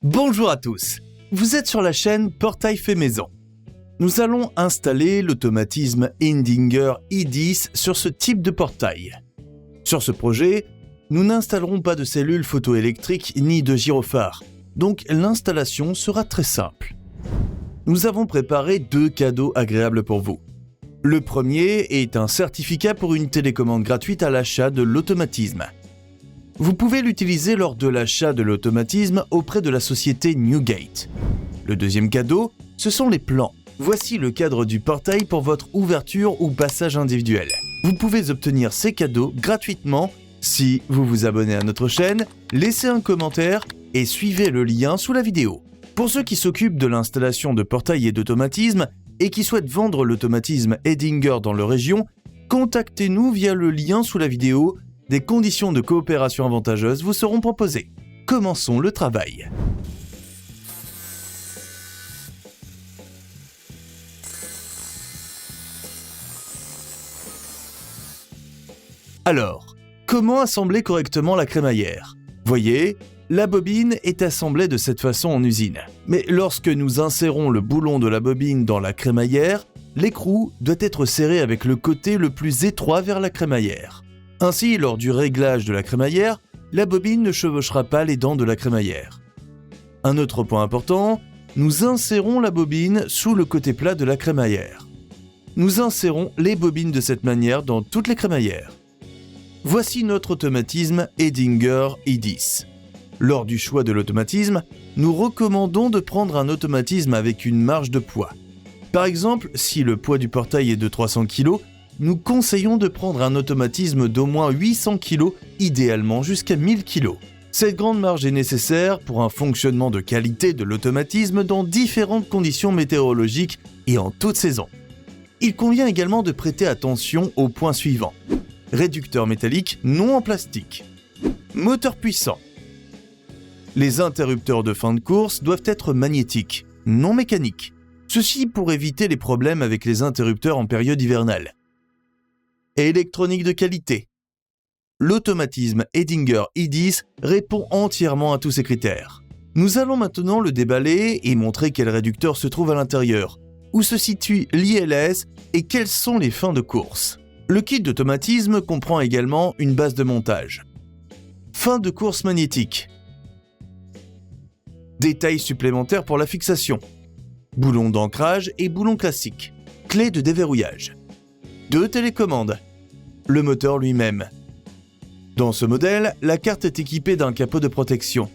Bonjour à tous, vous êtes sur la chaîne Portail fait maison. Nous allons installer l'automatisme Indinger i10 sur ce type de portail. Sur ce projet, nous n'installerons pas de cellules photoélectriques ni de gyrophare, donc l'installation sera très simple. Nous avons préparé 2 cadeaux agréables pour vous. Le premier est un certificat pour une télécommande gratuite à l'achat de l'automatisme. Vous pouvez l'utiliser lors de l'achat de l'automatisme auprès de la société Newgate. Le deuxième cadeau, ce sont les plans. Voici le cadre du portail pour votre ouverture ou passage individuel. Vous pouvez obtenir ces cadeaux gratuitement si vous vous abonnez à notre chaîne, laissez un commentaire et suivez le lien sous la vidéo. Pour ceux qui s'occupent de l'installation de portails et d'automatisme et qui souhaitent vendre l'automatisme Indinger dans leur région, contactez-nous via le lien sous la vidéo. Des conditions de coopération avantageuses vous seront proposées. Commençons le travail. Alors, comment assembler correctement la crémaillère ? Voyez, la bobine est assemblée de cette façon en usine. Mais lorsque nous insérons le boulon de la bobine dans la crémaillère, l'écrou doit être serré avec le côté le plus étroit vers la crémaillère. Ainsi, lors du réglage de la crémaillère, la bobine ne chevauchera pas les dents de la crémaillère. Un autre point important, nous insérons la bobine sous le côté plat de la crémaillère. Nous insérons les bobines de cette manière dans toutes les crémaillères. Voici notre automatisme Indinger i10. Lors du choix de l'automatisme, nous recommandons de prendre un automatisme avec une marge de poids. Par exemple, si le poids du portail est de 300 kg, nous conseillons de prendre un automatisme d'au moins 800 kg, idéalement jusqu'à 1000 kg. Cette grande marge est nécessaire pour un fonctionnement de qualité de l'automatisme dans différentes conditions météorologiques et en toute saison. Il convient également de prêter attention aux points suivants. Réducteur métallique non en plastique. Moteur puissant. Les interrupteurs de fin de course doivent être magnétiques, non mécaniques. Ceci pour éviter les problèmes avec les interrupteurs en période hivernale. Électronique de qualité. L'automatisme Indinger i10 répond entièrement à tous ces critères. Nous allons maintenant le déballer et montrer quel réducteur se trouve à l'intérieur, où se situe l'ILS et quelles sont les fins de course. Le kit d'automatisme comprend également une base de montage. Fin de course magnétique. Détails supplémentaires pour la fixation. Boulon d'ancrage et boulon classique. Clé de déverrouillage. 2 télécommandes. Le moteur lui-même. Dans ce modèle, la carte est équipée d'un capot de protection.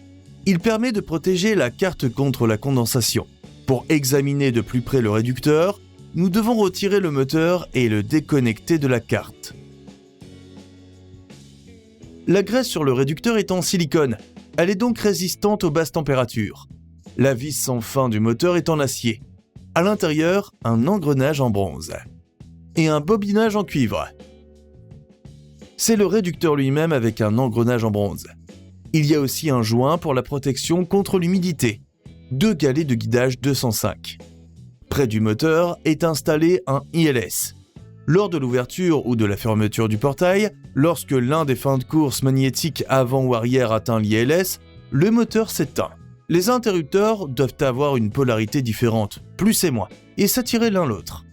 Il permet de protéger la carte contre la condensation. Pour examiner de plus près le réducteur, nous devons retirer le moteur et le déconnecter de la carte. La graisse sur le réducteur est en silicone. Elle est donc résistante aux basses températures. La vis sans fin du moteur est en acier. À l'intérieur, un engrenage en bronze. Et un bobinage en cuivre. C'est le réducteur lui-même avec un engrenage en bronze. Il y a aussi un joint pour la protection contre l'humidité. 2 galets de guidage 205. Près du moteur est installé un ILS. Lors de l'ouverture ou de la fermeture du portail, lorsque l'un des fins de course magnétiques avant ou arrière atteint l'ILS, le moteur s'éteint. Les interrupteurs doivent avoir une polarité différente, plus et moins, et s'attirer l'un l'autre.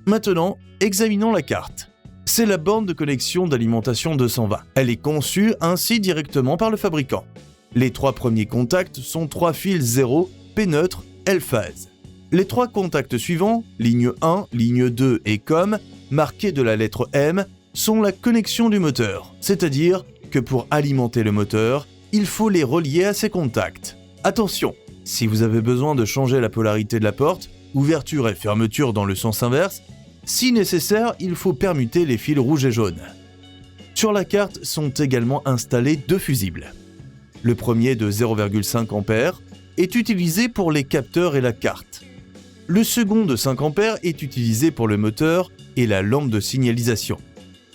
Maintenant, examinons la carte. C'est la borne de connexion d'alimentation 220. Elle est conçue ainsi directement par le fabricant. Les 3 premiers contacts sont 3 fils 0, P neutre, L phase. Les 3 contacts suivants, ligne 1, ligne 2 et COM, marqués de la lettre M, sont la connexion du moteur, c'est-à-dire que pour alimenter le moteur, il faut les relier à ces contacts. Attention, si vous avez besoin de changer la polarité de la porte, ouverture et fermeture dans le sens inverse, si nécessaire, il faut permuter les fils rouges et jaunes. Sur la carte sont également installés 2 fusibles. Le premier de 0,5 A est utilisé pour les capteurs et la carte. Le second de 5 A est utilisé pour le moteur et la lampe de signalisation.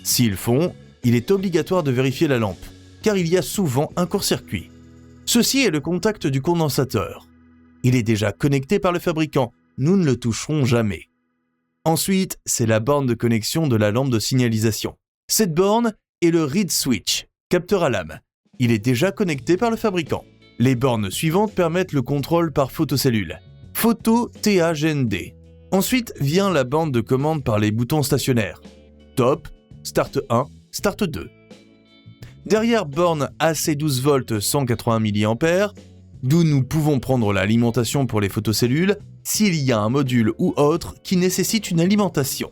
S'ils font, il est obligatoire de vérifier la lampe, car il y a souvent un court-circuit. Ceci est le contact du condensateur. Il est déjà connecté par le fabricant, nous ne le toucherons jamais. Ensuite, c'est la borne de connexion de la lampe de signalisation. Cette borne est le reed switch, capteur à lame. Il est déjà connecté par le fabricant. Les bornes suivantes permettent le contrôle par photocellule. Photo TAGND. Ensuite vient la bande de commande par les boutons stationnaires. Top, Start 1, Start 2. Derrière borne AC 12 volts 180 mA, d'où nous pouvons prendre l'alimentation pour les photocellules s'il y a un module ou autre qui nécessite une alimentation.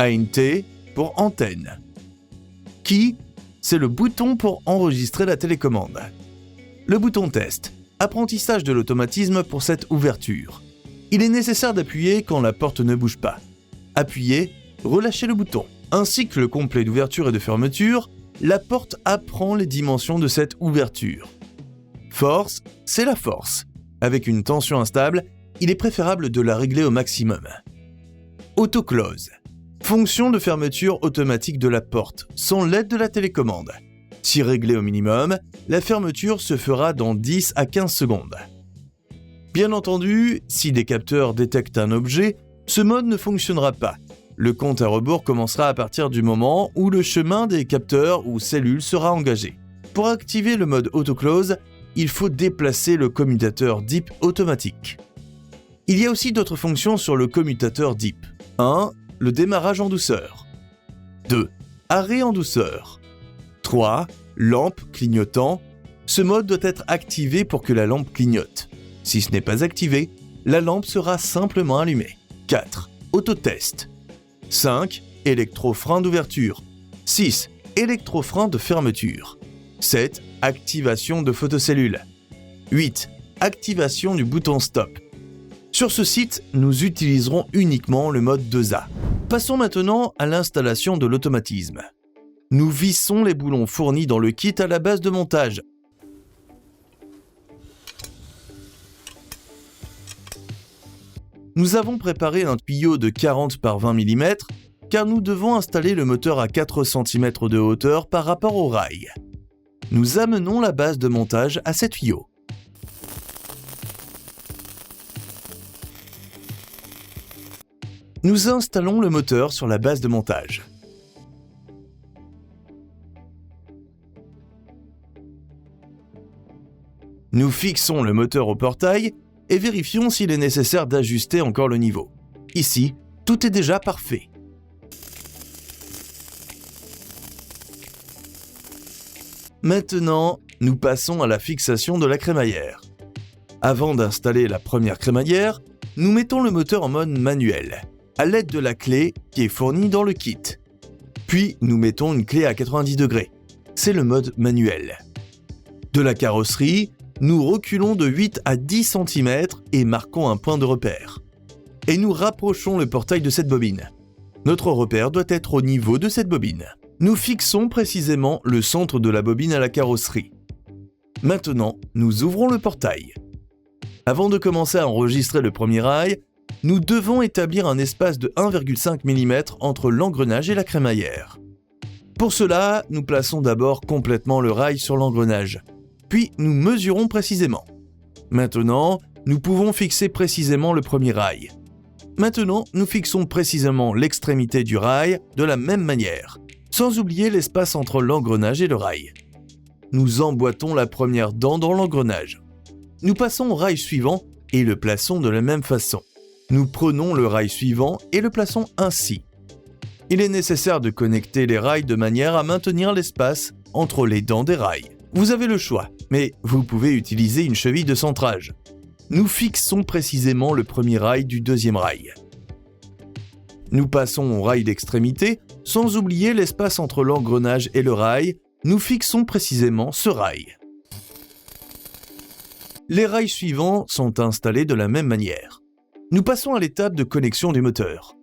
ANT pour antenne. Key, c'est le bouton pour enregistrer la télécommande. Le bouton test, apprentissage de l'automatisme pour cette ouverture. Il est nécessaire d'appuyer quand la porte ne bouge pas. Appuyez, relâchez le bouton. Ainsi que le complet d'ouverture et de fermeture, la porte apprend les dimensions de cette ouverture. Force, c'est la force. Avec une tension instable, il est préférable de la régler au maximum. Auto-close, fonction de fermeture automatique de la porte, sans l'aide de la télécommande. Si réglée au minimum, la fermeture se fera dans 10 à 15 secondes. Bien entendu, si des capteurs détectent un objet, ce mode ne fonctionnera pas. Le compte à rebours commencera à partir du moment où le chemin des capteurs ou cellules sera engagé. Pour activer le mode autoclose, il faut déplacer le commutateur DIP automatique. Il y a aussi d'autres fonctions sur le commutateur DIP. 1. Le démarrage en douceur. 2. Arrêt en douceur. 3. Lampe clignotant. Ce mode doit être activé pour que la lampe clignote. Si ce n'est pas activé, la lampe sera simplement allumée. 4. Autotest. 5. Électrofrein d'ouverture. 6. Électrofrein de fermeture. 7. Activation de photocellule. 8. Activation du bouton stop. Sur ce site, nous utiliserons uniquement le mode 2A. Passons maintenant à l'installation de l'automatisme. Nous vissons les boulons fournis dans le kit à la base de montage. Nous avons préparé un tuyau de 40 par 20 mm car nous devons installer le moteur à 4 cm de hauteur par rapport au rail. Nous amenons la base de montage à ces tuyaux. Nous installons le moteur sur la base de montage. Nous fixons le moteur au portail et vérifions s'il est nécessaire d'ajuster encore le niveau. Ici, tout est déjà parfait. Maintenant, nous passons à la fixation de la crémaillère. Avant d'installer la première crémaillère, nous mettons le moteur en mode manuel, à l'aide de la clé qui est fournie dans le kit. Puis, nous mettons une clé à 90 degrés. C'est le mode manuel. De la carrosserie, nous reculons de 8 à 10 cm et marquons un point de repère. Et nous rapprochons le portail de cette bobine. Notre repère doit être au niveau de cette bobine. Nous fixons précisément le centre de la bobine à la carrosserie. Maintenant, nous ouvrons le portail. Avant de commencer à enregistrer le premier rail, nous devons établir un espace de 1,5 mm entre l'engrenage et la crémaillère. Pour cela, nous plaçons d'abord complètement le rail sur l'engrenage. Puis nous mesurons précisément. Maintenant, nous pouvons fixer précisément le premier rail. Maintenant, nous fixons précisément l'extrémité du rail de la même manière, sans oublier l'espace entre l'engrenage et le rail. Nous emboîtons la première dent dans l'engrenage. Nous passons au rail suivant et le plaçons de la même façon. Nous prenons le rail suivant et le plaçons ainsi. Il est nécessaire de connecter les rails de manière à maintenir l'espace entre les dents des rails. Vous avez le choix, mais vous pouvez utiliser une cheville de centrage. Nous fixons précisément le premier rail du deuxième rail. Nous passons au rail d'extrémité, sans oublier l'espace entre l'engrenage et le rail. Nous fixons précisément ce rail. Les rails suivants sont installés de la même manière. Nous passons à l'étape de connexion du moteur.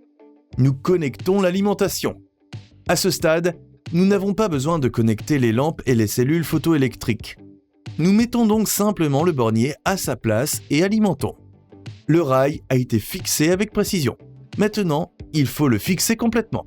Nous connectons l'alimentation. À ce stade, nous n'avons pas besoin de connecter les lampes et les cellules photoélectriques. Nous mettons donc simplement le bornier à sa place et alimentons. Le rail a été fixé avec précision. Maintenant, il faut le fixer complètement.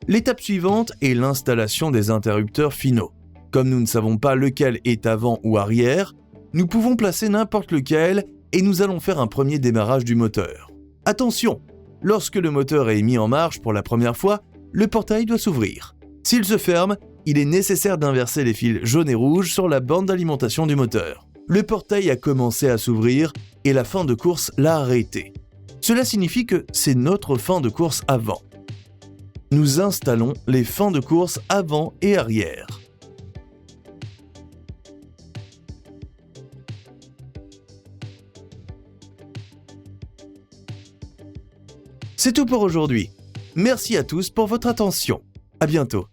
L'étape suivante est l'installation des interrupteurs finaux. Comme nous ne savons pas lequel est avant ou arrière, nous pouvons placer n'importe lequel et nous allons faire un premier démarrage du moteur. Attention, lorsque le moteur est mis en marche pour la première fois, le portail doit s'ouvrir. S'il se ferme, il est nécessaire d'inverser les fils jaunes et rouges sur la bande d'alimentation du moteur. Le portail a commencé à s'ouvrir et la fin de course l'a arrêté. Cela signifie que c'est notre fin de course avant. Nous installons les fins de course avant et arrière. C'est tout pour aujourd'hui. Merci à tous pour votre attention. À bientôt.